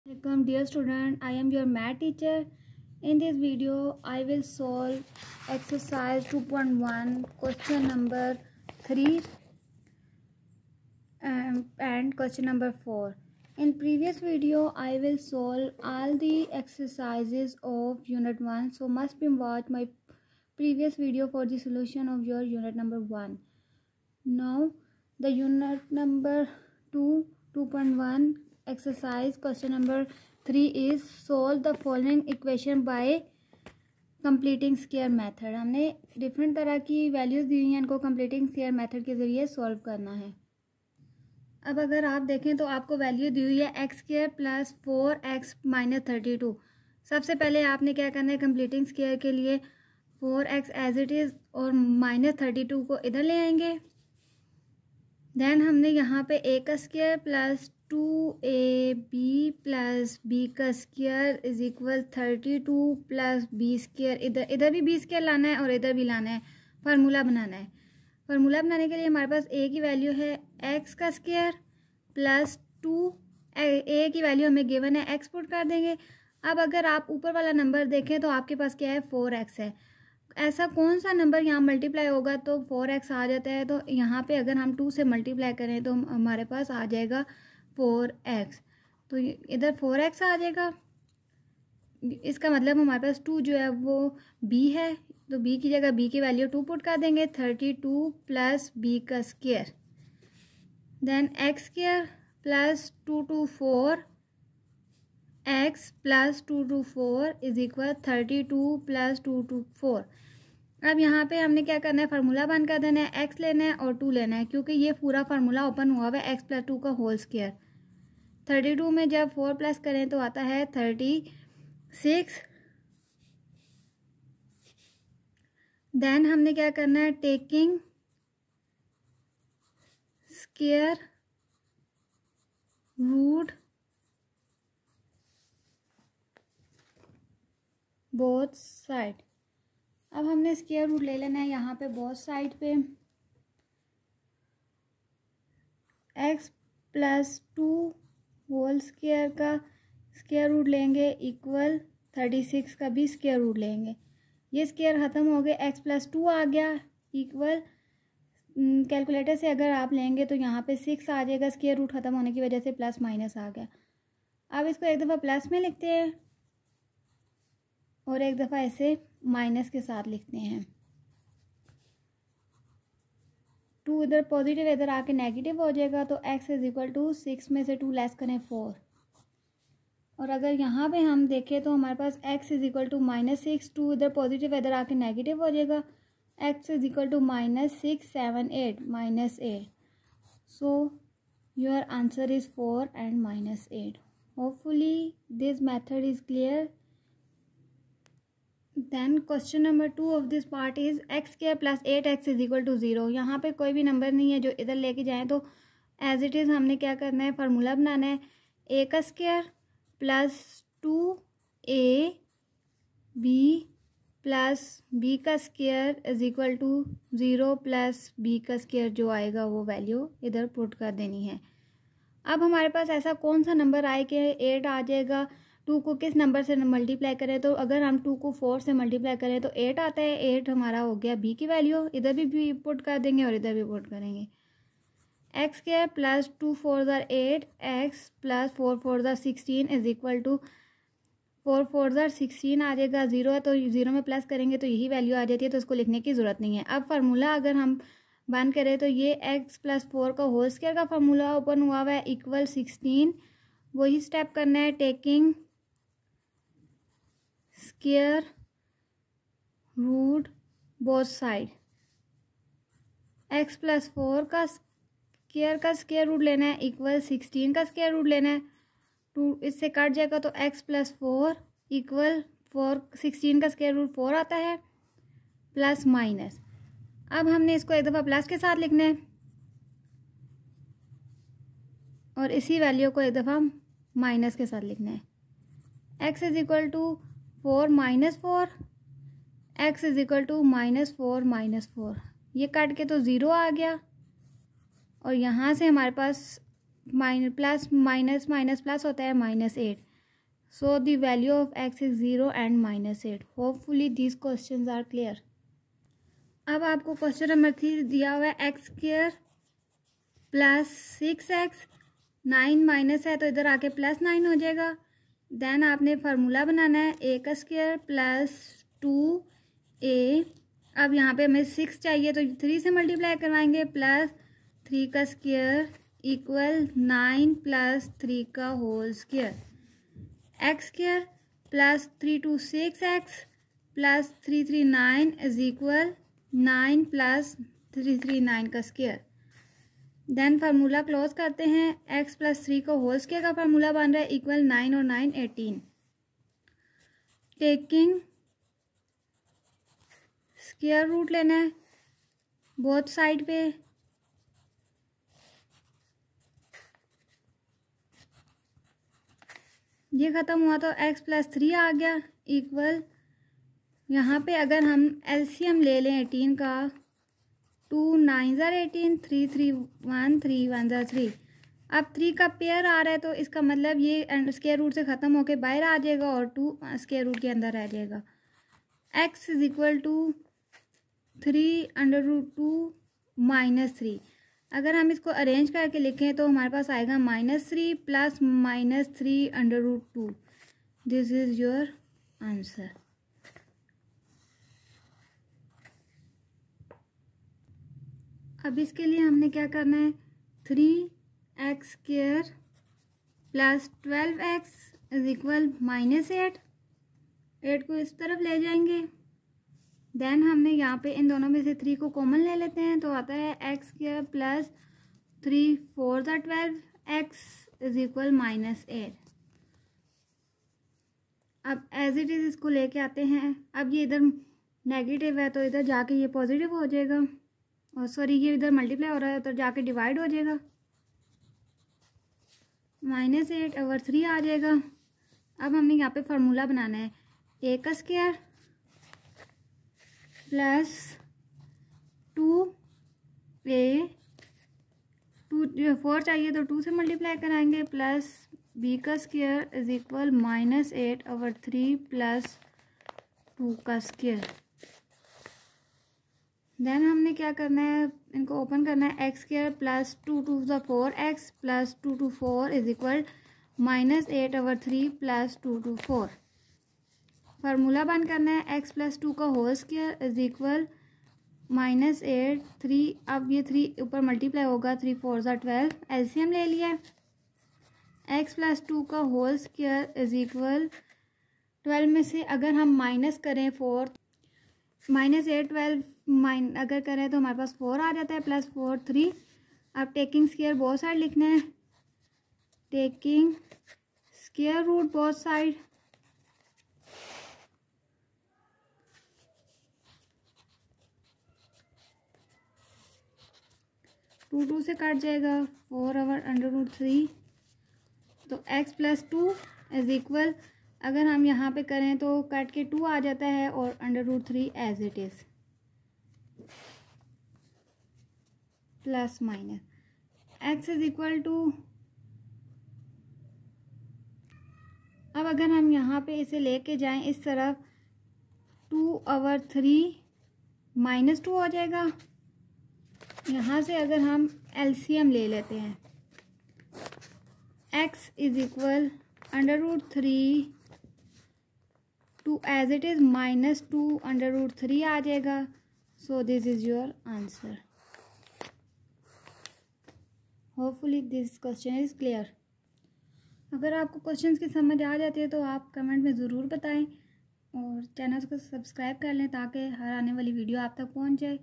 Welcome dear student, I am your math teacher. In this video I will solve exercise 2.1 question number 3 and question number 4. In previous video I will solve all the exercises of unit 1, so must be watch my previous video for the solution of your unit number 1. Now the unit number 2.1 exercise question number 3 is solve the following equation by completing square method. हमने different तरह की values दी हुई हैं, इनको completing square method के ज़रिए solve करना है. अब अगर आप देखें तो आपको वैल्यू दी हुई है x square plus 4x minus 32. सबसे पहले आपने क्या करना है, कंप्लीटिंग स्क्वायर के लिए 4x एज इट इज़ और माइनस 32 को इधर ले आएंगे. देन हमने यहाँ पे a का square plus 2ab plus b का square is equal 32 plus b square. इधर भी b स्क्वायर लाना है और इधर भी लाना है, फार्मूला बनाना है. फार्मूला बनाने के लिए हमारे पास a की वैल्यू है x का स्क्वायर प्लस 2 a की वैल्यू हमें गिवन है, x पुट कर देंगे. अब अगर आप ऊपर वाला नंबर देखें तो आपके पास क्या है, 4x है. ऐसा कौन सा नंबर यहाँ मल्टीप्लाई होगा तो 4x आ जाता है. तो यहाँ पे अगर हम 2 से मल्टीप्लाई करें तो हमारे पास आ जाएगा 4x. तो इधर 4x आ जाएगा. इसका मतलब हमारे पास 2 जो है वो b है, तो b की जगह b की वैल्यू 2 पुट कर देंगे, 32 प्लस b का square. Then x square plus 2 to 4 x plus 2 to 4 is equal 32 plus 2 to 4. अब यहाँ पे हमने क्या करना है, फार्मूला बंद कर देना है, x लेना है और 2 लेना है, क्योंकि ये पूरा फार्मूला ओपन हुआ हुआ है x प्लस 2 का होल स्क्वायर. 32 में जब 4 प्लस करें तो आता है 36. देन हमने क्या करना है, taking square root both side. अब हमने स्क्वायर रूट ले लेना है यहाँ पे बोथ साइड पे. x प्लस 2 होल स्क्वायर का स्क्वायर रूट लेंगे इक्वल 36 का भी स्क्वायर रूट लेंगे. ये स्क्वायर ख़त्म हो गए, x प्लस 2 आ गया इक्वल, कैलकुलेटर से अगर आप लेंगे तो यहाँ पे 6 आ जाएगा. स्क्वायर रूट ख़त्म होने की वजह से प्लस माइनस आ गया. अब इसको एक दफ़ा प्लस में लिखते हैं और एक दफ़ा ऐसे माइनस के साथ लिखते हैं. 2 इधर पॉजिटिव इधर आके नेगेटिव हो जाएगा, तो x इज इक्वल टू 6 में से 2 लेस करें 4. और अगर यहाँ पे हम देखें तो हमारे पास x इज इक्वल टू -6, 2 इधर पॉजिटिव इधर आके नेगेटिव हो जाएगा, x is equal to -6 7 8 -8. So your answer is 4 and -8. Hopefully this method is clear. Then question number 2 of this part is x square plus 8x is equal to 0. यहाँ पे कोई भी number नहीं है जो इधर लेके जाएं, तो एज इट इज़ हमने क्या करना है, फार्मूला बनाना है. a का square plus 2ab plus b का square is equal to 0 plus b का स्क्वायर जो आएगा वो वैल्यू इधर पुट कर देनी है. अब हमारे पास ऐसा कौन सा नंबर आए कि 8 आ जाएगा. 2 को किस नंबर से मल्टीप्लाई करें, तो अगर हम 2 को 4 से मल्टीप्लाई करें तो 8 आता है. 8 हमारा हो गया b की वैल्यू, इधर भी पुट कर देंगे और इधर भी पुट करेंगे. एक्स स्क्वायर प्लस 2 4 ज़ार 8 एक्स प्लस 4 4 ज़ार 16 इज इक्वल टू 4 4 ज़ार 16 आ जाएगा. 0 है तो 0 में प्लस करेंगे तो यही वैल्यू आ जाती है, तो इसको लिखने की ज़रूरत नहीं है. अब फार्मूला अगर हम बंद करें तो ये x प्लस 4 का होल स्क्वायर का फार्मूला ओपन हुआ हुआ है इक्वल 16. वही स्टेप करना है, taking square root both side. x plus 4 का स्क्वायर रूट लेना है इक्वल 16 का स्क्वायर रूट लेना है. 2 इससे कट जाएगा तो x प्लस 4 इक्वल 4 16 का स्क्वायर रूट 4 आता है प्लस माइनस. अब हमने इसको एक दफ़ा प्लस के साथ लिखना है और इसी वैल्यू को एक दफ़ा माइनस के साथ लिखना है. x is equal to 4 minus 4, x is equal to -4 -4. ये कट के तो 0 आ गया और यहाँ से हमारे पास प्लस माइनस माइनस प्लस होता है -8. So the value of x is 0 and -8. Hopefully these questions are clear. अब आपको क्वेश्चन नंबर 3 दिया हुआ है x² प्लस 6x, 9 माइनस है तो इधर आके +9 हो जाएगा। देन आपने फार्मूला बनाना है a² प्लस 2a। अब यहाँ पे हमें 6 चाहिए तो 3 से मल्टीप्लाई करवाएंगे, प्लस 3² इक्वल 9 प्लस 3 का whole square. x² plus 3 2 6x plus 3 3 9 is equal 9 plus 3 3 9 का स्क्वायर। देन फार्मूला क्लोज करते हैं, x प्लस 3 का होल स्क्वायर का फार्मूला बन रहा है इक्वल 9 और 9 18। टेकिंग स्क्वायर रूट लेना है बोथ साइड पे। ये ख़त्म हुआ तो x प्लस 3 आ गया इक्वल, यहाँ पे अगर हम एलसीएम ले लें 18 का, 2 9 ज़र 18, 3 3 1 3 1 ज़र 3। अब 3 का पेयर आ रहा है तो इसका मतलब ये स्क्वायर रूट से ख़त्म होके बाहर आ जाएगा और 2 स्क्वायर रूट के अंदर रह जाएगा। x is equal to 3√2 -3। अगर हम इसको अरेंज करके लिखें तो हमारे पास आएगा -3 plus -3√2। This is your answer. अब इसके लिए हमने क्या करना है, 3x² plus 12x is equal -8। 8 को इस तरफ ले जाएंगे। देन हमने यहाँ पे इन दोनों में से 3 को कॉमन ले लेते हैं तो आता है x² प्लस 3 4 ज़ा 12x इज इक्वल -8। अब एज इट इज़ इसको लेके आते हैं। अब ये इधर नेगेटिव है तो इधर जाके ये पॉजिटिव हो जाएगा, और सॉरी ये इधर मल्टीप्लाई हो रहा है तो जाके डिवाइड हो जाएगा, -8/3 आ जाएगा। अब हमने यहाँ पे फार्मूला बनाना है a² प्लस 2a, 4 चाहिए तो 2 से मल्टीप्लाई कराएंगे, plus b² is equal -8/3 plus 2 का स्क्वायर। देन हमने क्या करना है, इनको ओपन करना है x² प्लस 2 2 ज़ा 4x plus 2 2 4 is equal -8/3 plus 2 2 4। Formula बंद करना है x प्लस 2 का होल स्क्वायर इज इक्वल -8 3। अब ये 3 ऊपर मल्टीप्लाई होगा, 3 4 ज़ा 12, एलसीएम ले लिया। x प्लस 2 का होल स्क्वायर इज इक्वल 12 में से अगर हम माइनस करें 4, -8 12 अगर करें तो हमारे पास 4 आ जाता है, प्लस 4 3। अब टेकिंग स्क्वायर बोथ साइड लिखना है, taking square root both side. Two से कट जाएगा, 4/√3। तो x प्लस 2 इज इक्वल, अगर हम यहाँ पे करें तो कट के 2 आ जाता है और √3 as it is, plus minus x is equal to. अब अगर हम यहाँ पे इसे लेके जाएं इस तरफ, 2/3 -2 हो जाएगा। यहाँ से अगर हम एलसीएम ले लेते हैं, x is equal √3 two as it is -2/√3 आ जाएगा। So this is your answer. Hopefully this question is clear. अगर आपको क्वेश्चंस की समझ आ जाती है तो आप कमेंट में ज़रूर बताएं और चैनल को सब्सक्राइब कर लें ताकि हर आने वाली वीडियो आप तक पहुंच जाए,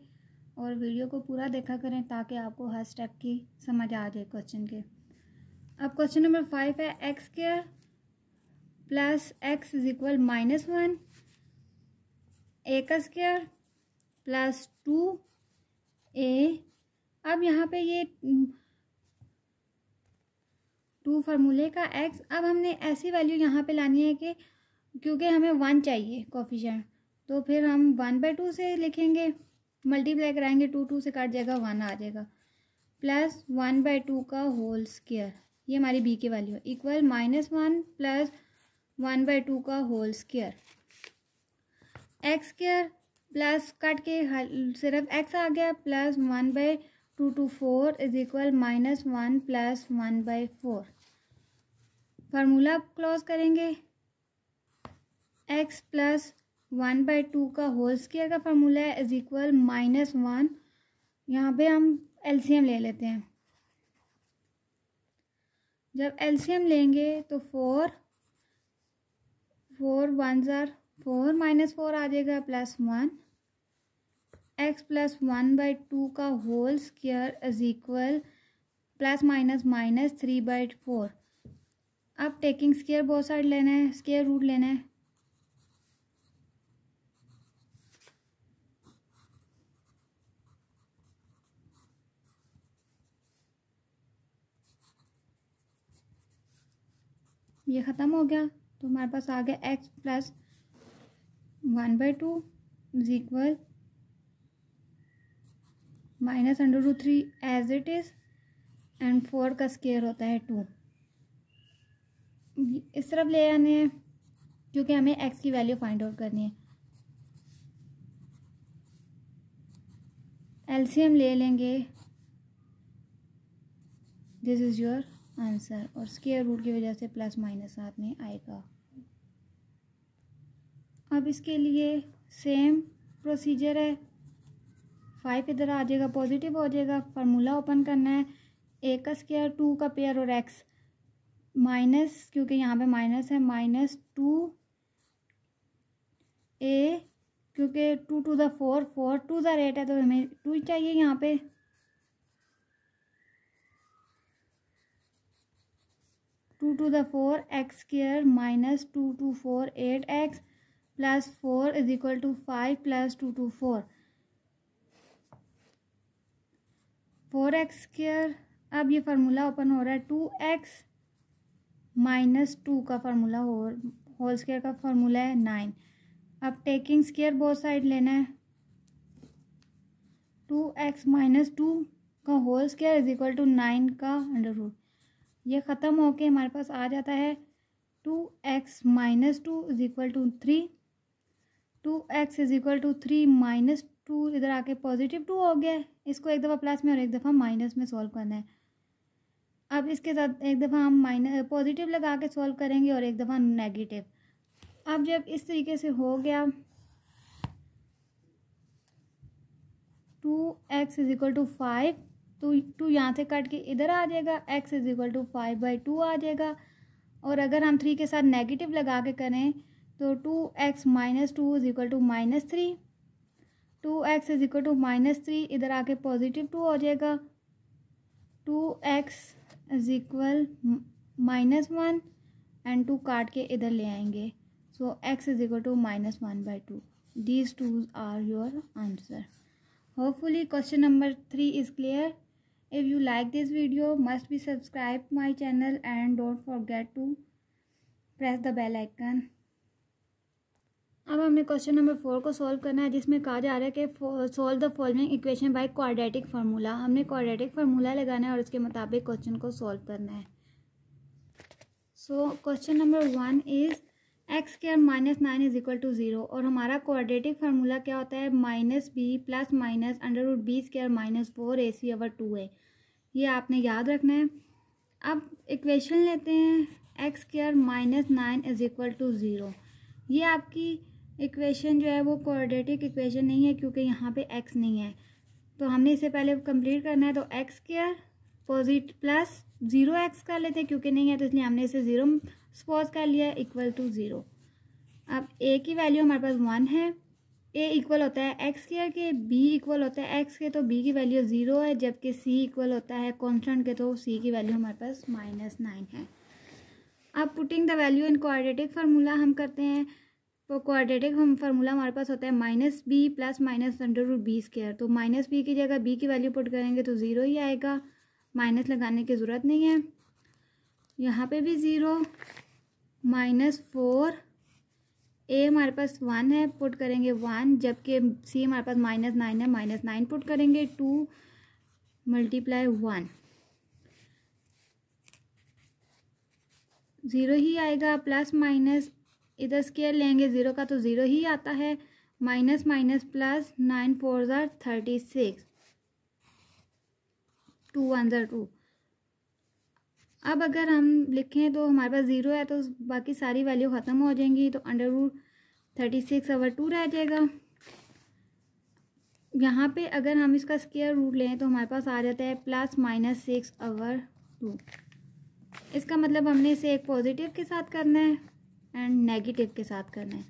और वीडियो को पूरा देखा करें ताकि आपको हर स्टेप की समझ आ जाए क्वेश्चन के। अब क्वेश्चन नंबर 5 है x² plus x is equal -1, a² plus 2a। अब यहाँ पे ये 2 फार्मूले का x, अब हमने ऐसी वैल्यू यहाँ पे लानी है कि क्योंकि हमें 1 चाहिए कोफिशिएंट, तो फिर हम 1/2 से लिखेंगे, मल्टीप्लाई कराएंगे, 2 से काट जाएगा, 1 आ जाएगा, प्लस 1/2 का होल स्क्वायर, ये हमारी b की वैल्यू है, इक्वल -1 प्लस 1/2 का whole square. X square plus cut के सिर्फ एक्स आ गया, plus 1/2 to 4 is equal -1 plus 1/4। Formula close करेंगे। एक्स प्लस 1/2 का होल स्क्वायर का फार्मूला है इज इक्वल -1। यहाँ पे हम एलसीएम ले लेते हैं। जब एलसीएम लेंगे तो 4 1s are 4 -4 आ जाएगा प्लस 1। एक्स प्लस 1/2 का whole square is equal plus minus 3/4। अब टेकिंग स्क्वायर बोथ साइड लेना है, स्क्वायर रूट लेना है। ये ख़त्म हो गया तो हमारे पास आ गया x plus 1/2 is equal -√3 as it is and 4 का स्क्वायर होता है 2। इस तरफ ले आने हैं क्योंकि हमें एक्स की वैल्यू फाइंड आउट करनी है। एलसीएम ले लेंगे, दिस इज़ योर आंसर। और स्क्वायर रूट की वजह से प्लस माइनस साथ में आएगा। अब इसके लिए सेम प्रोसीजर है। 5 इधर आ जाएगा, पॉजिटिव हो जाएगा। फार्मूला ओपन करना है। ए का स्क्वायर 2 का पेयर और एक्स माइनस, क्योंकि यहाँ पे माइनस है, -2 ए, क्योंकि 2 to the 4 4 to the 8 है तो हमें 2 ही चाहिए यहाँ पे। Two to the 4 x square -2 to 4 8x plus 4 is equal to 5 plus 2 to 4 4x square. अब ये फार्मूला ओपन हो रहा है। 2x -2 का फार्मूला होल स्क्वायर का फार्मूला है 9। अब टेकिंग स्क्वायर बोथ साइड लेना है। 2x -2 का whole square is equal to 9 का अंडर रूट। ये ख़त्म होके हमारे पास आ जाता है 2x -2 is equal to 3। 2x is equal to 3 -2 इधर आके पॉजिटिव 2 हो गया। इसको एक दफ़ा प्लस में और एक दफ़ा माइनस में सॉल्व करना है। अब इसके साथ एक दफ़ा हम पॉजिटिव लगा के सॉल्व करेंगे और एक दफ़ा नेगेटिव। अब जब इस तरीके से हो गया 2x इज इक्वल टू 5 तो 2 यहाँ से कट के इधर आ जाएगा। x इज इक्वल टू 5/2 आ जाएगा। और अगर हम 3 के साथ नेगेटिव लगा के करें तो 2x -2 is equal to -3। 2x is equal to -3 इधर आके पॉजिटिव 2 हो जाएगा। 2x इज इक्वल -1 एंड 2 काट के इधर ले आएंगे। So x is equal to -1/2। These twos are your answer. Hopefully question number 3 is clear. If you like this video, must be subscribe my channel and don't forget to press the bell icon. अब हमने question number 4 को solve करना है, जिसमें कहा जा रहा है कि solve the following equation by quadratic formula. हमने क्वाड्रेटिक फार्मूला लगाना है और उसके मुताबिक क्वेश्चन को सॉल्व करना है। So question number 1 is x square -9 is equal to 0। और हमारा क्वाड्रेटिक फार्मूला क्या होता है? -b plus minus √b square -4ac/2a। ये आपने याद रखना है। अब इक्वेशन लेते हैं। X square -9 is equal to 0। ये आपकी इक्वेशन जो है वो क्वाड्रेटिक इक्वेशन नहीं है, क्योंकि यहाँ पे x नहीं है। तो हमने इसे पहले कंप्लीट करना है। तो x square positive plus 0x कर लेते हैं, क्योंकि नहीं है तो इसलिए हमने इसे 0 सपोज कर लिया इक्वल टू 0। अब a की वैल्यू हमारे पास 1 है। a इक्वल होता है एक्स स्क्वायर के, b इक्वल होता है x के, तो b की वैल्यू 0 है, जबकि c इक्वल होता है कांस्टेंट के, तो c की वैल्यू हमारे पास -9 है। अब putting the value in quadratic formula हम करते हैं। तो क्वाड्रेटिक फार्मूला हमारे पास होता है -b plus minus √b square. तो -b की जगह b की वैल्यू पुट करेंगे तो 0 ही आएगा, माइनस लगाने की ज़रूरत नहीं है। यहाँ पे भी 0, -4 a हमारे पास 1 है, पुट करेंगे 1, जबकि c हमारे पास -9 है, -9 पुट करेंगे 2 × 1। ज़ीरो ही आएगा, प्लस माइनस इधर स्केयर लेंगे ज़ीरो का तो ज़ीरो ही आता है, माइनस माइनस प्लस, 9 4 ज़ार 36, 2 1 ज़ार 2। अब अगर हम लिखें तो हमारे पास ज़ीरो है तो बाकी सारी वैल्यू ख़त्म हो जाएंगी, तो अंडर रूट 36/2 रह जाएगा। यहाँ पे अगर हम इसका स्क्वायर रूट लें तो हमारे पास आ जाता है +-6/2। इसका मतलब हमने इसे एक पॉजिटिव के साथ करना है एंड नेगेटिव के साथ करना है।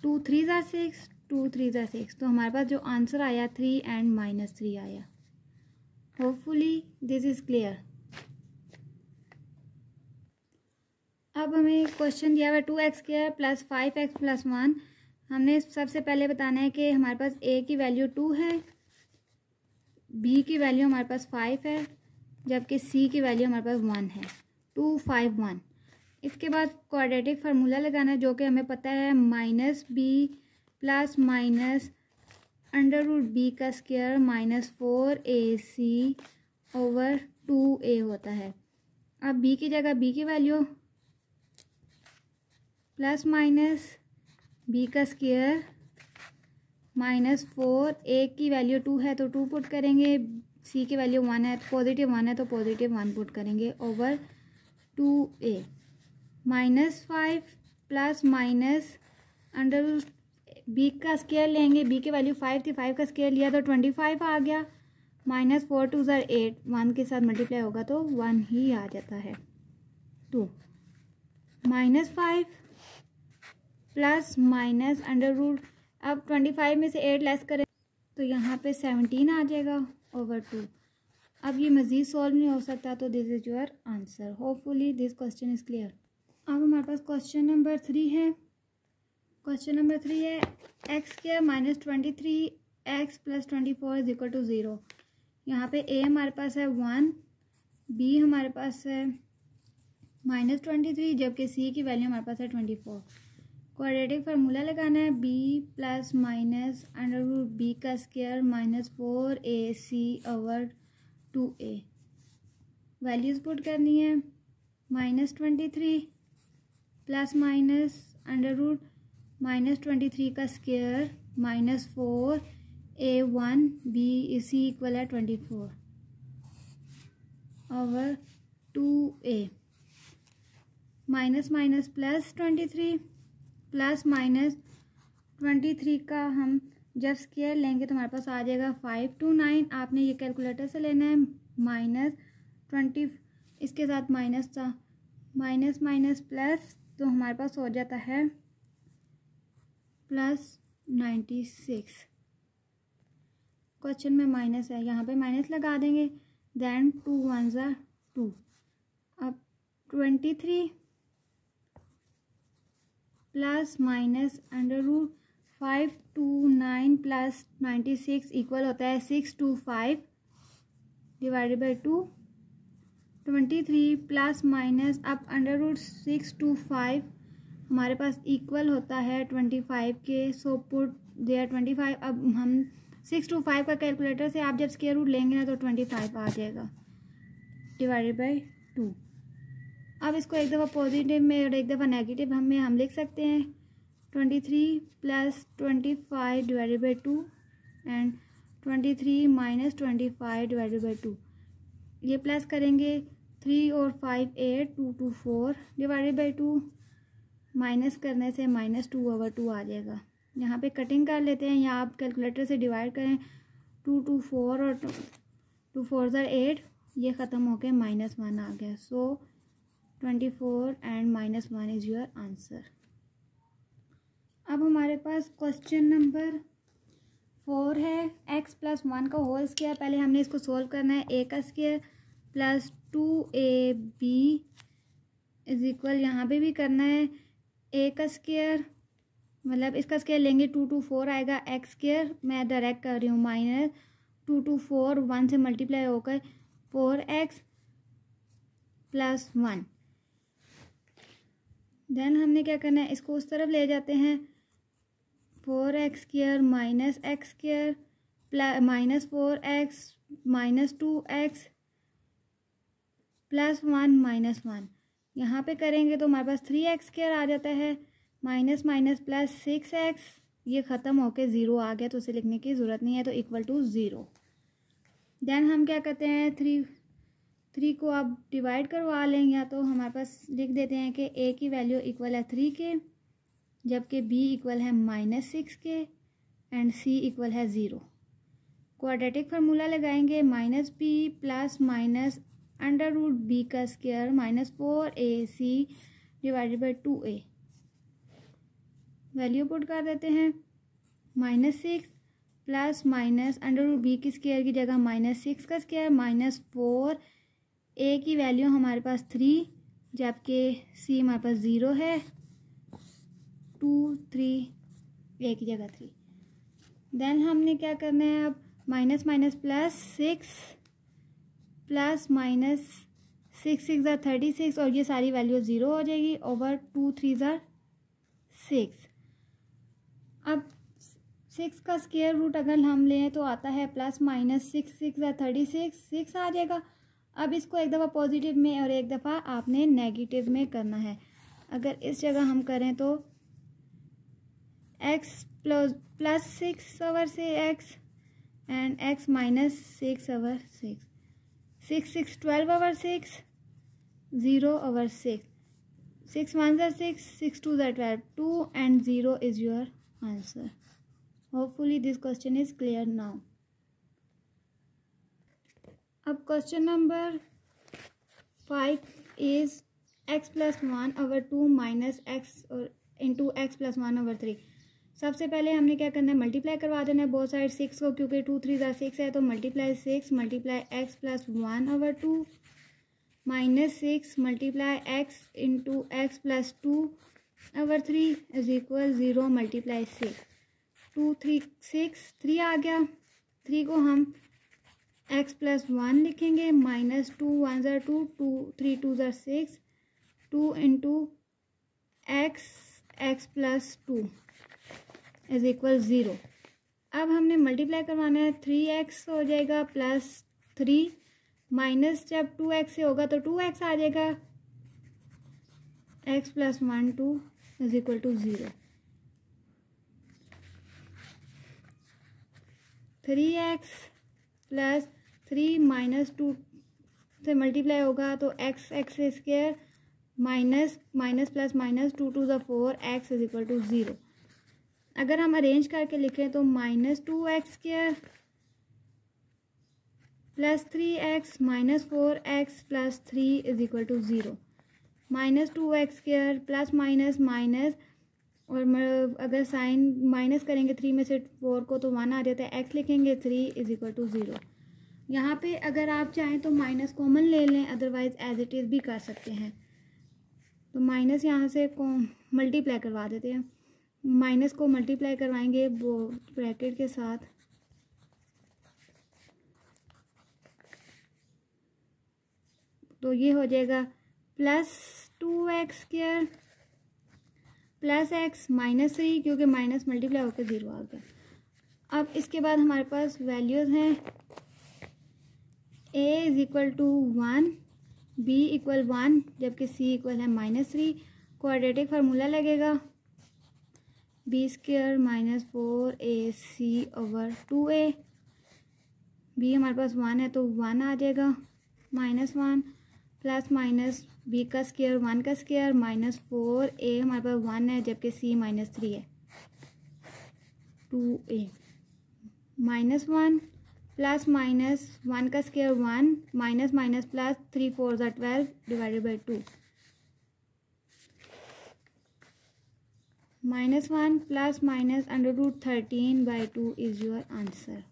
2 3 ज़ार 6, 2 3 ज़ार 6, तो हमारे पास जो आंसर आया 3 एंड -3 आया। Hopefully this is clear. अब हमें क्वेश्चन दिया हुआ 2x² + 5x + 1। हमने सबसे पहले बताना है कि हमारे पास a की वैल्यू 2 है, b की वैल्यू हमारे पास 5 है, जबकि c की वैल्यू हमारे पास 1 है। 2 5 1। इसके बाद क्वाड्रेटिक फार्मूला लगाना है जो कि हमें पता है -b प्लस माइनस √b का स्क्वायर -4ac/2a होता है। अब b की जगह b की वैल्यू प्लस माइनस b का स्क्वायर -4, a की वैल्यू 2 है तो 2 पुट करेंगे, c की वैल्यू 1 है तो +1 है तो +1 पुट करेंगे over 2a। -5 plus minus under b का स्क्वायर लेंगे, b की वैल्यू 5 थी, 5 का स्क्वायर लिया तो 25 आ गया, -4 2 ज़ार 8, 1 के साथ मल्टीप्लाई होगा तो 1 ही आ जाता है। 2 -5 प्लस माइनस अंडर रूट, अब 25 में से 8 लेस करें तो यहाँ पे 17 आ जाएगा ओवर 2। अब ये मज़ीद सॉल्व नहीं हो सकता तो this is your answer. Hopefully this question is clear. अब हमारे पास क्वेश्चन नंबर 3 है। क्वेश्चन नंबर 3 है x² -23x + 24 = 0। यहाँ पे a हमारे पास है 1, b हमारे पास है -23, जबकि c की वैल्यू हमारे पास है 24। क्वाड्रेटिक फार्मूला लगाना है b प्लस माइनस √b का स्क्वायर -4ac/2a। वैल्यूज़ पुट करनी है, -23 प्लस माइनस √-23 का square -4a1b = 24 over 2a। Minus minus plus 23 plus minus 23 का हम जब स्क्वायर लेंगे तो हमारे पास आ जाएगा 5 2 9। आपने ये कैलकुलेटर से लेना है, -20 इसके साथ माइनस था, माइनस माइनस प्लस, तो हमारे पास हो जाता है +96। क्वेश्चन में माइनस है, यहाँ पे माइनस लगा देंगे, देन 2 1 ज़ार 2। अब 23 प्लस माइनस √5 2 9 प्लस 96 इक्वल होता है 625 / 2। 23 प्लस माइनस अब √625 हमारे पास इक्वल होता है 25 के, सो पुट देयर 25। अब हम 625 का कैलकुलेटर से आप जब स्क्वायर रूट लेंगे ना तो 25 आ जाएगा / 2। अब इसको एक दफ़ा पॉजिटिव में और एक दफ़ा नेगेटिव में हम लिख सकते हैं 23 प्लस 25 / 2 एंड 23 माइनस 25 / 2। ये प्लस करेंगे 3 और 5 8 2 2 4 / 2, माइनस करने से -2/2 आ जाएगा। यहाँ पे कटिंग कर लेते हैं, या आप कैलकुलेटर से डिवाइड करें, 2 2 4 और 2 4 ज़ार 8, ये ख़त्म होके -1 आ गया। सो 24 एंड -1 इज़ योर आंसर। अब हमारे पास क्वेश्चन नंबर 4 है x + 1 का होल स्क्वायर। पहले हमने इसको सोल्व करना है, a का स्क्वायर प्लस 2ab = यहाँ पे भी करना है a का स्क्वायर, मतलब इसका स्क्वायर लेंगे 2 2 4 आएगा, x², मैं डायरेक्ट कर रही हूँ, -2 2 4 1 से मल्टीप्लाई होकर 4x + 1। देन हमने क्या करना है, इसको उस तरफ ले जाते हैं, 4x² - x² -4x -2x +1 -1। यहाँ पे करेंगे तो हमारे पास 3x² आ जाता है, माइनस माइनस प्लस 6x, ये ख़त्म होके 0 आ गया तो उसे लिखने की ज़रूरत नहीं है, तो इक्वल टू 0। देन हम क्या करते हैं, 3 को आप डिवाइड करवा लें, या तो हमारे पास लिख देते हैं कि a की वैल्यू इक्वल है 3 के, जबकि b इक्वल है -6 के एंड c इक्वल है 0। क्वाड्रेटिक फार्मूला लगाएंगे, -b प्लस माइनस √b का square -4ac divided by 2a। Value put कर देते हैं, -6 प्लस माइनस √b की स्क्वायर की जगह -6 का स्क्वायर -4, a की वैल्यू हमारे पास 3 जबकि c हमारे पास 0 है, 2 3 a की जगह 3। देन हमने क्या करना है, अब minus minus plus 6 plus minus 6 6 ज़ा 36 और ये सारी वैल्यू 0 हो जाएगी, ओवर 2 3 ज़ा 6। अब 6 का स्क्वायर रूट अगर हम लें तो आता है प्लस माइनस 6 6 ज़ा 36, 6 आ जाएगा। अब इसको एक दफ़ा पॉजिटिव में और एक दफ़ा आपने नेगेटिव में करना है। अगर इस जगह हम करें तो x प्लस 6 ओवर से x and x minus 6 over 6, 6 6 12 over 6, 0 over 6, 6 1 ज़ा 6, 6 2 ज़ा 12, 2 and 0 is your answer. Hopefully this question is clear now. अब question number 5 is x plus 1 over 2 minus x और इंटू x प्लस 1 ओवर 3। सबसे पहले हमने क्या करना है, मल्टीप्लाई करवा देना है बोथ साइड 6 को, क्योंकि 2 3 ज़ा 6 है, तो multiply 6 multiply x plus 1 over 2 minus 6 multiply x into x plus 2 over 3 is equal 0 multiply 6, 2 3 6 3 आ गया। 3 को हम x प्लस 1 लिखेंगे, माइनस 2 1 ज़ा 2, 2 3 2 ज़ा 6, 2 into x plus 2 is equal 0। अब हमने मल्टीप्लाई करवाना है, 3x हो जाएगा प्लस 3 माइनस जब 2x से होगा तो 2x आ जाएगा, x plus 1 2 is equal to 0। 3x plus 3 minus 2 से मल्टीप्लाई होगा तो x x square minus minus plus minus 2 2 ज़ा 4, x इज इक्वल टू 0। अगर हम अरेंज करके लिखें तो minus 2x square plus 3x minus 4x plus 3 is equal to 0, minus 2x square plus minus minus, और अगर साइन माइनस करेंगे 3 में से 4 को तो 1 आ जाता है, x लिखेंगे 3 इज इक्वल टू 0। यहाँ पे अगर आप चाहें तो माइनस कॉमन ले लें, अदरवाइज एज इट इज़ भी कर सकते हैं। तो माइनस यहाँ से मल्टीप्लाई करवा देते हैं, माइनस को मल्टीप्लाई करवाएंगे वो ब्रैकेट के साथ, तो ये हो जाएगा plus 2x square plus x minus 3, क्योंकि माइनस मल्टीप्लाई होकर 0 आ गया। अब इसके बाद हमारे पास वैल्यूज़ हैं, a is equal to 1, b equal 1 जबकि c इक्वल है -3। क्वाड्रेटिक फार्मूला लगेगा, b square minus 4ac over 2a, b हमारे पास 1 है तो 1 आ जाएगा, -1 प्लस माइनस b का स्क्वायर 1 का स्क्वायर माइनस 4a हमारे पास 1 है जबकि c -3 है, 2a -1 प्लस माइनस 1 का स्क्वायर 1 माइनस माइनस प्लस 3 4 ज़ा 12 divided by 2, -1 plus minus √13/2 is your answer.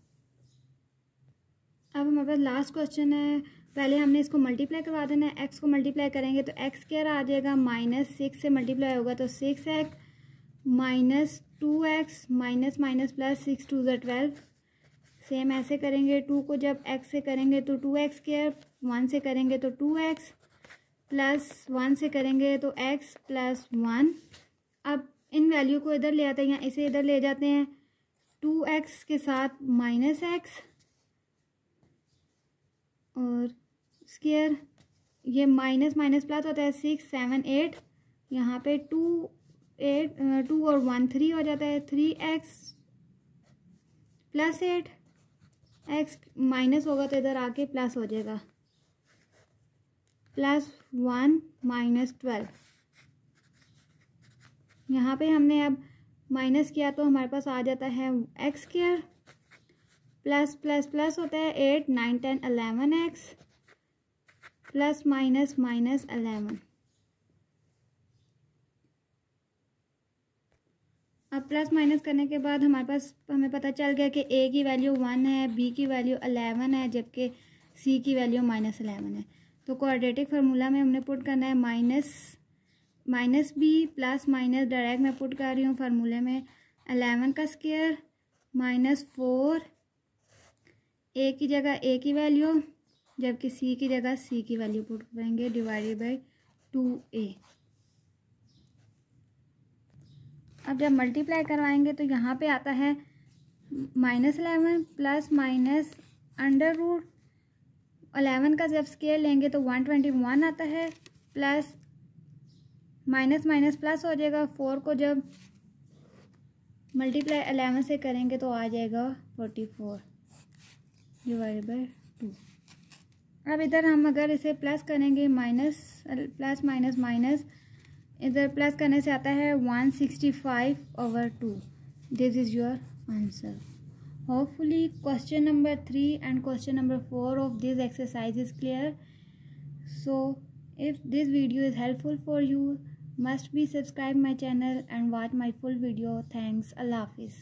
अब हमारे पास लास्ट क्वेश्चन है, पहले हमने इसको मल्टीप्लाई करवा देना है, x को मल्टीप्लाई करेंगे तो x स्क्वायर आ जाएगा, -6 से मल्टीप्लाई होगा तो 6x minus 2x minus minus plus 6 2 ज़ा 12, सेम ऐसे करेंगे। 2 को जब x से करेंगे तो 2x स्क्वायर, 1 से करेंगे तो 2x प्लस 1 से करेंगे तो x प्लस 1। अब इन वैल्यू को इधर ले आते हैं या इसे इधर ले जाते हैं, 2x के साथ माइनस x और स्क्वायर ये माइनस माइनस प्लस होता है 6 7 8, यहाँ पे 2 और 1 3 हो जाता है, 3x प्लस 8, x माइनस होगा तो इधर आके प्लस हो जाएगा, प्लस 1 माइनस 12। यहाँ पे हमने अब माइनस किया तो हमारे पास आ जाता है x square, plus plus plus होता है 8 9 10 11 एक्स, प्लस माइनस माइनस 11। अब प्लस माइनस करने के बाद हमें पता चल गया कि ए की वैल्यू 1 है, बी की वैल्यू 11 है, जबकि सी की वैल्यू माइनस 11 है। तो क्वाड्रेटिक फार्मूला में हमने पुट करना है minus B plus minus, direct मैं पुट कर रही हूँ फार्मूले में, 11 का स्क्वायर माइनस 4, ए की जगह ए की वैल्यू, जबकि सी की जगह सी की वैल्यू पुट करेंगे, डिवाइडेड बाई 2a। अब जब मल्टीप्लाई करवाएंगे तो यहाँ पे आता है -11 प्लस माइनस अंडर रूट 11 का जब स्केयर लेंगे तो 121 आता है, प्लस माइनस माइनस प्लस हो जाएगा, 4 को जब मल्टीप्लाई 11 से करेंगे तो आ जाएगा 44 डिवाइडेड बाई 2। अब इधर हम अगर इसे प्लस करेंगे, प्लस माइनस माइनस, इधर प्लस करने से आता है 165/2। This is your answer. Hopefully question number 3 and question number 4 of this exercise is clear. So if this video is helpful for you, must be subscribe my channel and watch my full video. Thanks. Allah Hafiz.